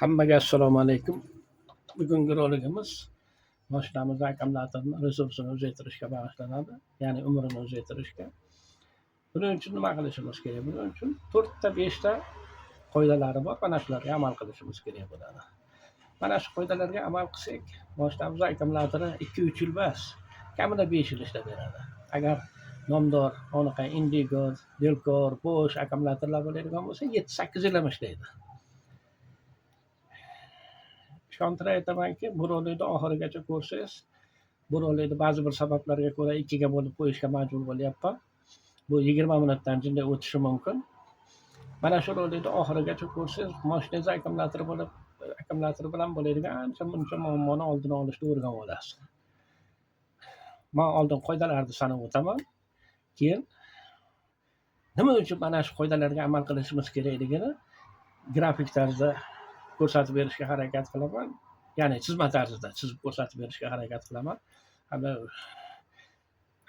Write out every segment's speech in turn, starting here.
Hammaga assalomu alaykum. Bugungi roligimiz mashinamizni akkumulyatorni resursini uzaytirishga bag'ishlanadi, ya'ni umrini uzaytirishga. Buning uchun nima qilishimiz kerak? Buning uchun 4 ta 5 ta qoidalari bor. Mana shularga amal qilishimiz kerak bo'ladi. Mana shu qoidalarga amal qilsak, mashinamiz akkumulyatori 2-3 yil emas, kamida 5 yil ishlab beradi. Agar nomdor, onaqa Indigo, Delcor, Bosch akkumulyatorlar bo'ladigan bo'lsa, 7-8 yil ham ishlaydi. Ishontirib aytamanki, bu rolikni oxirigacha ko'rsangiz, bu rolikni ba'zi bir sabablarga ko'ra 2 ga bo'lib qo'yishga majbur bo'lyapman. Bu 20 minutdan jinday o'tishi mumkin. Mana shu rolikni oxirigacha ko'rsangiz, mashinangiz akkumulyatori bilan bo'ladigan ancha-muncha muammoni oldini olishni o'rganib olasiz. Men oldin qoidalarni sanab o'taman. Keyin nima uchun mana shu qoidalarga amal qilishimiz kerakligini grafik tarzda ko'rsatib berishga harakat qilaman. Ya'ni chizma tarzida chizib ko'rsatib berishga harakat qilaman.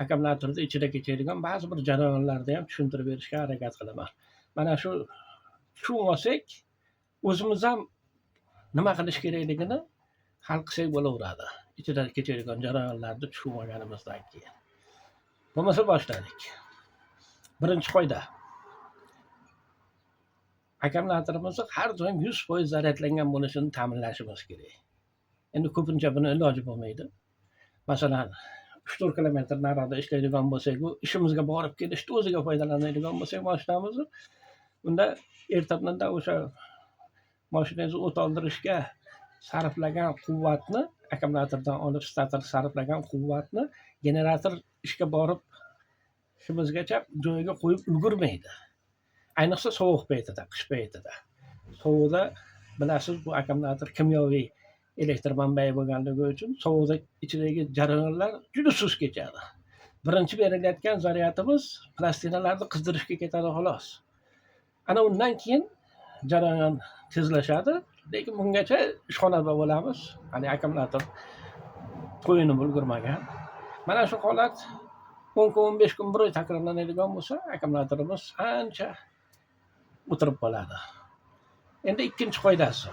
Akkumulyatorda ichida kechadigan ba'zi bir jarayonlarni ham tushuntirib berishga harakat qilaman. Mana shu tushunib olsak, o'zimiz ham nima qilish kerakligini hal qilsak bo'laveradi. Ichida kechadigan jarayonlarni tushunib olganimizdan keyin. Bo'lmasa boshladik. Birinchi qoida. Akkumulyatorimizni har doim 100% zaryadlangan bo'lishini ta'minlashimiz kerak. Endi ko'pincha buni iloji bo'lmaydi. Masalan, 3-4 kilometr narida ishlaydigan bo'lsak, u ishimizga borib kelishda o'ziga foydalanadigan bo'lsak mashinamizni, unda ertadan o'sha mashinangizni o't oldirishga sarflagan quvvatni, akkumulyatordan olib stator sarflagan quvvatni generator ishga borib ishimizgacha joyiga qo'yib ulgurmaydi. Ayniqsa sovuq paytida, qish paytida. Sovuqda bilasiz, bu akkumulyator kimyoviy elektr manbai bo'lganligi uchun sovuqda ichidagi jarayonlar juda sust kechadi. Birinchi berilayotgan zaryadimiz plastinalarni qizdirishga ketadi xolos. Ana undan keyin jarayon tezlashadi, lekin bungacha ishxonada bo'lamiz. Ya'ni akkumulyator qo'yinib ulgurmagan. Mana shu holat 10 kun, 15 kun bir oy takrorlanadigan bo'lsa, akkumulyatorimiz ancha o'tirib qoladi. Endi ikkinchi qoidasi.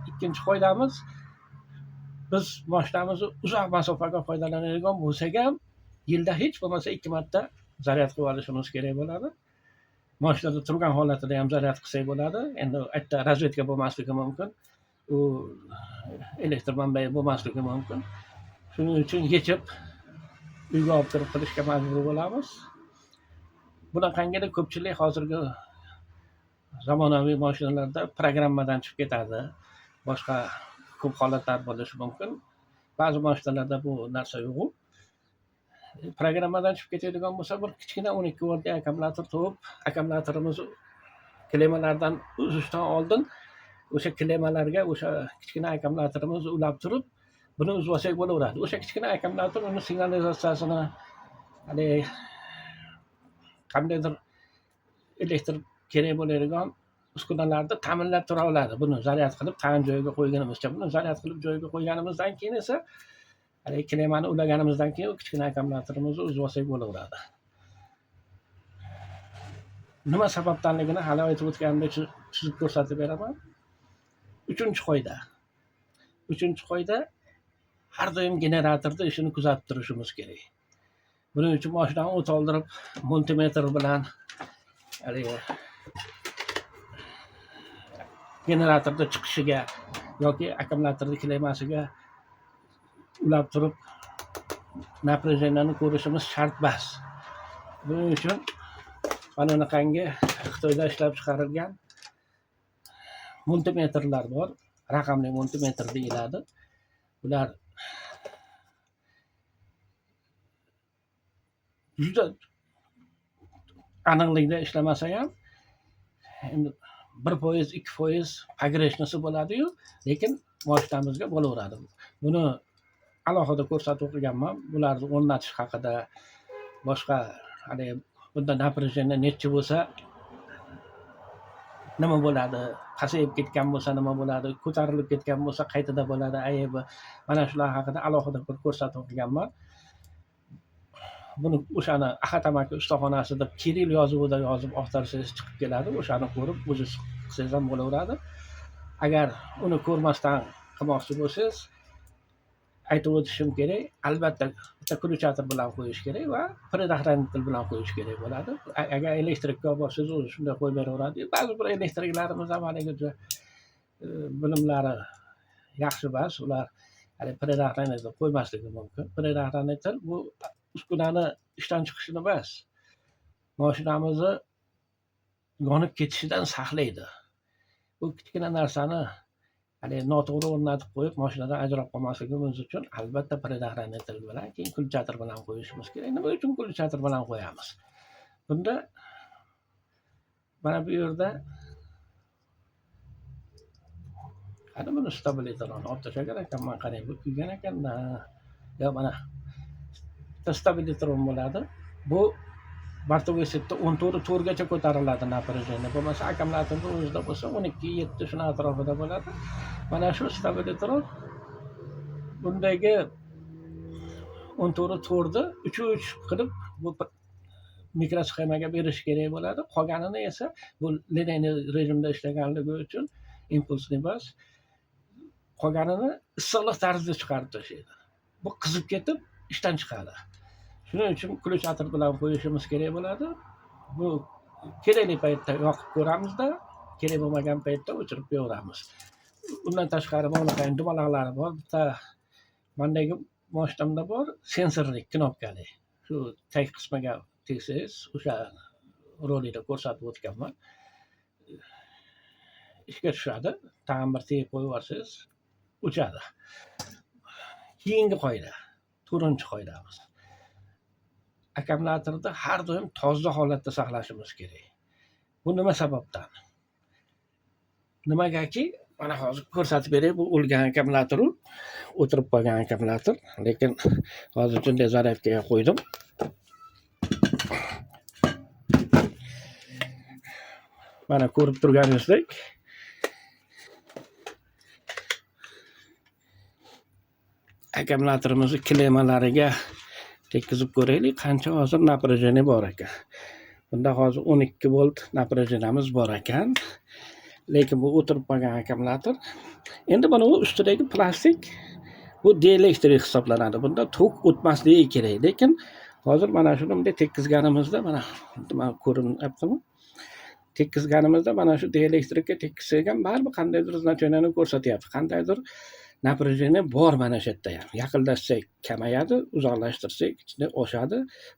Ikkinchi qoidamiz, biz mashinamizni uzoq masofaga foydalanadigan bo'lsak ham, yilda hech bo'lmasa 2 marta zaryad qilib olishimiz kerak bo'ladi. Mashinada turgan holatida ham zaryad qilsak bo'ladi. Endi aytda razvedka bo'lmasligi mumkin. U elektr manbai bo'lmasligi mumkin. Shuning uchun yechib uyga olib kirib qilishga majbur bo'lamiz. Bunaqangi ko'pchilik hozirgi zamonaviy mashinalarda programmadan chiqib ketadi. Boshqa ko'p holatlar bo'lishi mumkin. Ba'zi mashinalarda bu narsa yo'q. Programmadan chiqib ketadigan bo'lsa, bir kichkina 12 voltli akkumulyator to'p, akkumulyatorimiz klemalardan uzishdan oldin o'sha klemalarga o'sha kichkina akkumulyatorimizni ulab turib, buni uzib olsak bo'laveradi. O'sha kichkina akkumulyator uni signalizatsiyasini, hali qandaydir elektr kerak bo'ladigan uskunalarni ta'minlab tura oladi. Buni zaryad qilib ta'yin joyiga qo'yganimizcha, buni zaryad qilib joyiga qo'yganimizdan keyin esa hali klemani ulaganimizdan keyin u kichkina akkumulyatorimizni uzib olsak bo'laveradi. Nima sababdanligini hali aytib o'tganimdek chizib ko'rsatib beraman. Uchinchi qoida, har doim generatorda ishini kuzatib turishimiz kerak. Buning uchun mashinani o't oldirib, multimetr bilan generatorda chiqishiga yoki akkumulyatorning klemasiga ulab turib naprejeniyani ko'rishimiz shart emas. Buning uchun mana bunaqangi Xitoyda ishlab chiqarilgan multimetrlar bor. Raqamli multimetr deyiladi. Ular juda aniqlikda ishlamasa ham, endi 1%, 2% pogreshnisi bo'ladi-yu, lekin mashinamizga bo'laveradi. Buni alohida ko'rsatib o'qiganman. Bularni o'rnatish haqida, boshqa hali bunda naprejeniya necha bo'lsa nima bo'ladi, pasayib ketgan bo'lsa nima bo'ladi, ko'tarilib ketgan bo'lsa qaytida bo'ladi aybi. Mana shular haqida alohida ko'rsatib o'qiganman. Buni o'shani Ahad amaki ustaxonasida Kiril yozuvida yozib o'qtarsangiz chiqib keladi. O'shani ko'rib o'zingiz qilsangiz ham bo'laveradi. agar uni ko'rmasdan qilmoqchi bo'lsangiz aytib o'tishim kerak, albatta bitta klutchator bilan qo'yish kerak va предохранитель bilan qo'yish kerak bo'ladi. Agar elektrikka olib borsangiz o'zi shunday qo'yib beraveradi. Ba'zi bir elektriklarimiz ham haligi bilimlari yaxshi emas, ular предохранитель qo'ymasligi mumkin. Предохранитель bu uskunani ishdan chiqishini emas, mashinamizni yonib ketishidan saqlaydi. Bu kichkina narsani noto'g'ri o'rnatib qo'yib mashinadan ajrab qolmasligimiz uchun albatta предохранитель bilan keyin klutchator bilan qo'yishimiz kerak. Nima uchun klutchator bilan qo'yamiz? Bunda mana bu yerda qani buni stabilizatorini olib tashlagan ekanman, qarang, bu kuygan ekanda. Yo, mana bitta stabilizatorim bo'ladi. Bu martavesitda 14 gacha ko'tariladi напряжение. Bo'lmasa akkumulyatorni o'zida bo'lsa 12-7 shuna atrofida bo'ladi. Mana shu stabilizator bundagi 14 3 qilib bu mikrosxemaga berish kerak bo'ladi. Qolganini esa bu linear rejimda ishlaganligi uchun impulsli emas, qolganini issiqlik tarzida chiqarib tashlaydi. Bu qizib ketib ishdan chiqadi. Shuning uchun klutchator bilan qo'yishimiz kerak bo'ladi. Bu kerakli paytda yoqib ko'ramizda, kerak bo'lmagan paytda o'chirib qo'yamiz. Undan tashqari bunaqa dumaloqlari bor. Bitta mendagi mashinamda bor, sensorli knopkali. Shu tag qismiga tegsangiz, o'sha rolikda ko'rsatib o'tganman. Ishga tushadi. Tag'in bir tegib qo'yib yuborsangiz, o'chadi. Keyingi qoida, 4-qoidamiz. Akkumulyatorni har doim toza holatda saqlashimiz kerak. Bu nima sababdan? Nimagaki, mana hozir ko'rsatib beray, bu o'lgan akkumulyator, o'tirib qolgan akkumulyator, lekin hozir shunday zaryadkaga qo'ydim. Mana ko'rib turganingizdek, akkumulyatorimizni klemalariga tekkizib ko'raylik, qancha hozir напряжение bor ekan. Bunda hozir 12 volt напряжениemiz bor ekan. Lekin bu o'tirib qolgan akkumulyator. Endi buni ustidagi plastik bu dielektrik hisoblanadi. Bunda tok o'tmasligi kerak. Lekin hozir mana shuni bunday tekkizganimizda, mana ko'rinyaptimi? Tekkizganimizda mana shu dielektrikka tekkizgan baribir qandaydir значениeni ko'rsatyapti. Qandaydir напряжение bor mana shu yerda ham. Yaqinlashsak kamayadi, uzoqlashtirsak ichida oshadi.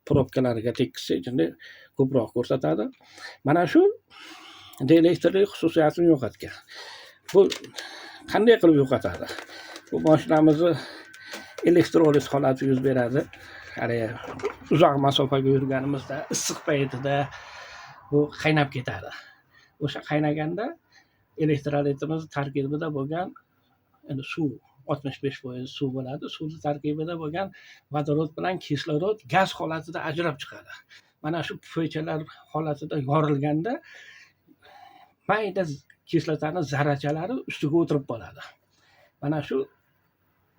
Probkalarga tekkizsak ichida ko'proq ko'rsatadi. Mana shu dielektrik xususiyatini yo'qotgan. Bu qanday qilib yo'qotadi? Bu mashinamizni elektroliz holati yuz beradi. Hali uzoq masofaga yurganimizda, issiq paytida bu qaynab ketadi. O'sha qaynaganda elektrolitimiz tarkibida bo'lgan endi suv 65% suv bo'ladi. Suvning tarkibida bo'lgan vodorod bilan kislorod gaz holatida ajrab chiqadi. Mana shu pufaychalar holatida yorilganda mayda kislotani zarrachalari ustiga o'tirib qoladi. Mana shu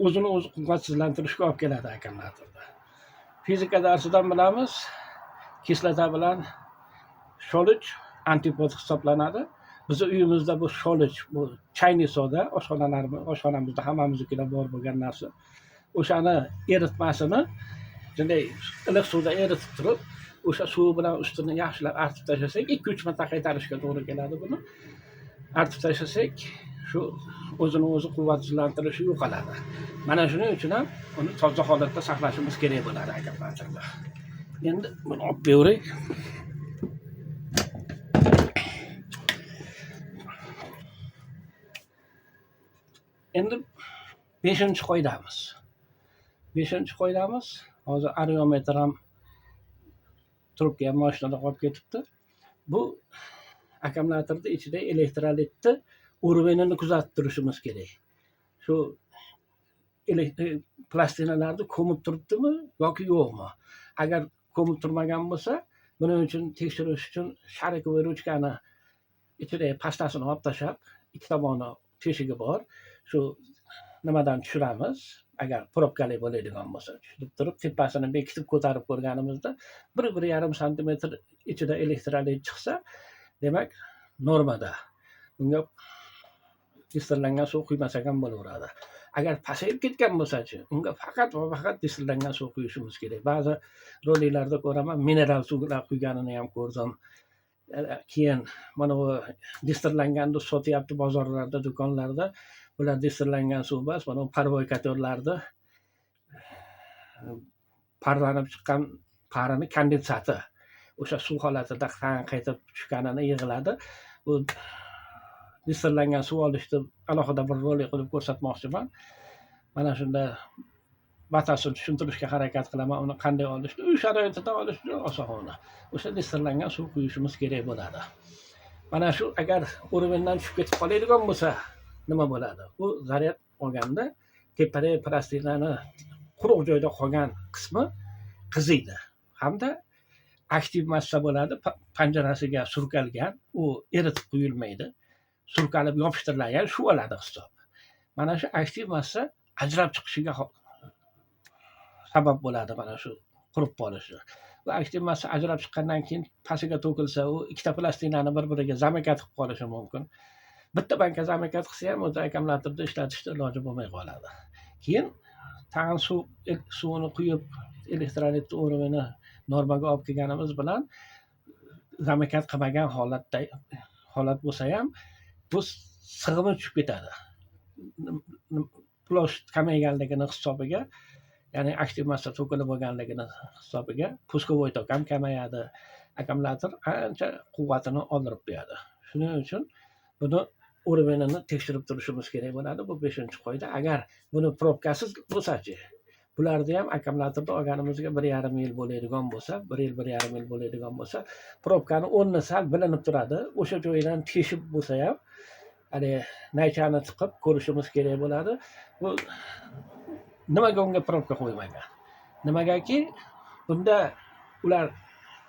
o'zini o'zi quvvatsizlantirishga olib keladi akkumulyatorda. Fizika darsidan bilamiz, kislota bilan sholich antipod hisoblanadi. Biz uyimizda bu sholich, bu chayni soda, oshxonamizda hammamiznikida bor bo'lgan narsa. O'shani eritmasini shunday iliq suvda eritib turib, o'sha suv bilan ustini yaxshilab artib tashlasak, 2-3 marta qaytarishga to'g'ri keladi buni. Artib tashlasak, shu o'zini o'zi quvvatsizlantirishi yo'qoladi. Mana shuning uchun ham uni toza holatda saqlashimiz kerak bo'ladi akkumulyatorda. Endi buni olib beray. Endi 5-qoidamiz. 5-qoidamiz. Hozir ariometr ham trubka ham mashinada qolib ketibdi. Bu akkumulyatorda ichida elektrolitni уровенini kuzatib turishimiz kerak. Shu plastinalarni ko'mib turibdimi yoki yo'qmi? Agar ko'mib turmagan bo'lsa, buning uchun tekshirish uchun sharikovый ruchkani ichida pastasini olib tashlab, ikki tomoni teshigi bor. Shu nimadan tushiramiz? Agar probkali bo'ladigan bo'lsa, tushirib turib, tepasini bekitib ko'tarib ko'rganimizda 1-1,5 santimetr ichida elektrolit chiqsa, demak normada. Bunga distillangan suv quymasa ham bo'laveradi. Agar pasayib ketgan bo'lsa-chi, unga faqat va faqat distillangan suv quyishimiz kerak. Ba'zi roliklarda ko'raman, mineral suvlar quyganini ham ko'rdim. Keyin mana bu distillanganni sotyapti bozorlarda, do'konlarda. Bular distillangan suv emas, mana bu parvoykatorlarda parlanib chiqqan parini kondensati o'sha suv holatida qaytib tushganini yig'iladi. Bu distillangan suv olishni alohida bir rolik qilib ko'rsatmoqchiman. Mana shunda batafsil tushuntirishga harakat qilaman, uni qanday olishni. Uy sharoitida olish juda oson. O'sha distillangan suv quyishimiz kerak bo'ladi. Mana shu agar o'rmondan tushib ketib qoladigan bo'lsa, nima bo'ladi? Bu zaryad olganda tepadagi plastinani quruq joyda qolgan qismi qiziydi hamda aktiv massa bo'ladi, panjarasiga surkalgan, u eritib quyilmaydi. Surkalib yopishtirilgan shu bo'ladi hisob. Mana shu aktiv massa ajrab chiqishiga sabab bo'ladi, mana shu qurib qolishi. Bu aktiv massa ajrab chiqqandan keyin pastiga to'kilsa, u ikkita plastinani bir-biriga zamakat qilib qolishi mumkin. Bitta banka zamakat qilsa ham o'zi akkumulyatorda ishlatishda iloji bo'lmay qoladi. Keyin tag'in suvni quyib elektrolit o'rnini normaga olib kelganimiz bilan zamakat qilmagan holat bo'lsa ham bu sig'imi tushib ketadi. Plosh kamayganligini hisobiga, ya'ni aktiv massa to'kilib bo'lganligini hisobiga puskovoy tok ham kamayadi. Akkumulyator ancha quvvatini oldirib beradi. Shuning uchun buni o'rmonini tekshirib turishimiz kerak bo'ladi. Bu 5-qoida. Agar buni probkasiz bo'lsa-chi, bularni ham akkumulyatorda olganimizga 1,5 yil bo'ladigan bo'lsa, 1 yil 1,5 yil bo'ladigan bo'lsa, probkani o'rni sal bilinib turadi. O'sha joyidan teshib bo'lsa ham, hali naychani tiqib ko'rishimiz kerak bo'ladi. Bu nimaga unga probka qo'ymagan? Nimagaki, bunda ular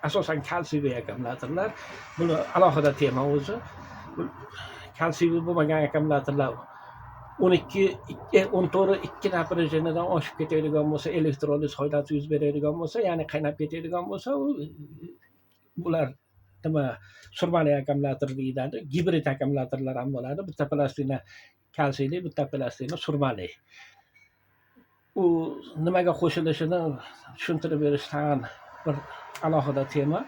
asosan kalsiy akkumulyatorlar, buni alohida tema o'zi. Kalsiy bo'lmagan akkumulyatorlar 14-2 напряжениyadan oshib ketadigan bo'lsa, elektroliz holati yuz beradigan bo'lsa, ya'ni qaynab ketadigan bo'lsa, bular surmali akkumulyator deyiladi. Gibrid akkumulyatorlar ham bo'ladi. Bitta plastina kalsiyli, bitta plastina surmali. U nimaga qo'shilishini tushuntirib berish tag'in bir alohida tema.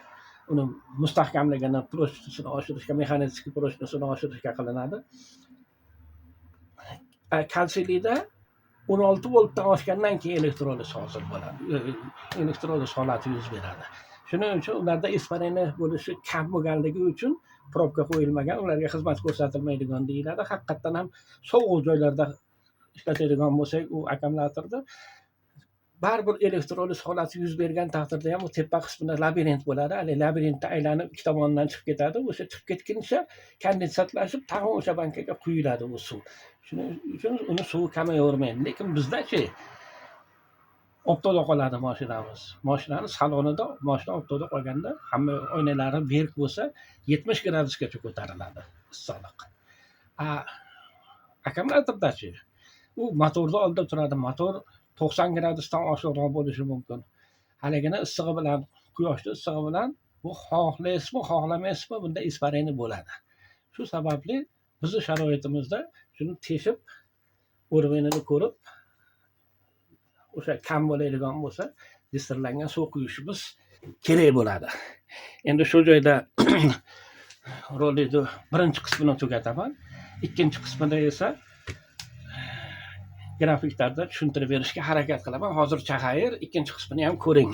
Uni mustahkamligini, prostisini oshirishga, mexanik prostisini oshirishga qilinadi. Kalsiylida 16 voltdan oshgandan keyin elektroliz hosil bo'ladi. Elektroliz holati yuz beradi. Shuning uchun ularda ispareni bo'lishi kam bo'lganligi uchun probka qo'yilmagan, ularga xizmat ko'rsatilmaydigan deyiladi. Haqiqatan ham sovuq joylarda ishlatadigan bo'lsak, u akkumulyatorda baribir elektroliz holati yuz bergan taqdirda ham u tepa qismida labirint bo'ladi. Hali labirintda aylanib ikki tomondan chiqib ketadi. O'sha chiqib ketguncha kondensatlashib, tag'in o'sha bankaga quyiladi u suv. Shuning uchun uni suvi kamayavermaydi. Lekin bizda-chi optoda qoladi mashinamiz. Mashinani salonida, mashina optoda qolganda hamma oynalari berk bo'lsa, 70 gradusgacha ko'tariladi issiqlik. Akkumulyatordachi u motorda oldida turadi. Motor 90 gradusdan oshiqroq bo'lishi mumkin. Haligini issig'i bilan, quyoshning issig'i bilan bu xohlaysizmi, xohlamaysizmi bunda ispareni bo'ladi. Shu sababli bizning sharoitimizda shuni teshib, o'rmonini ko'rib, o'sha kam bo'ladigan bo'lsa, distillangan suv quyishimiz kerak bo'ladi. Endi shu joyda rolikni birinchi qismini tugataman. Ikkinchi qismida esa grafiklarda tushuntirib berishga harakat qilaman. Hozircha xayr, ikkinchi qismini ham ko'ring.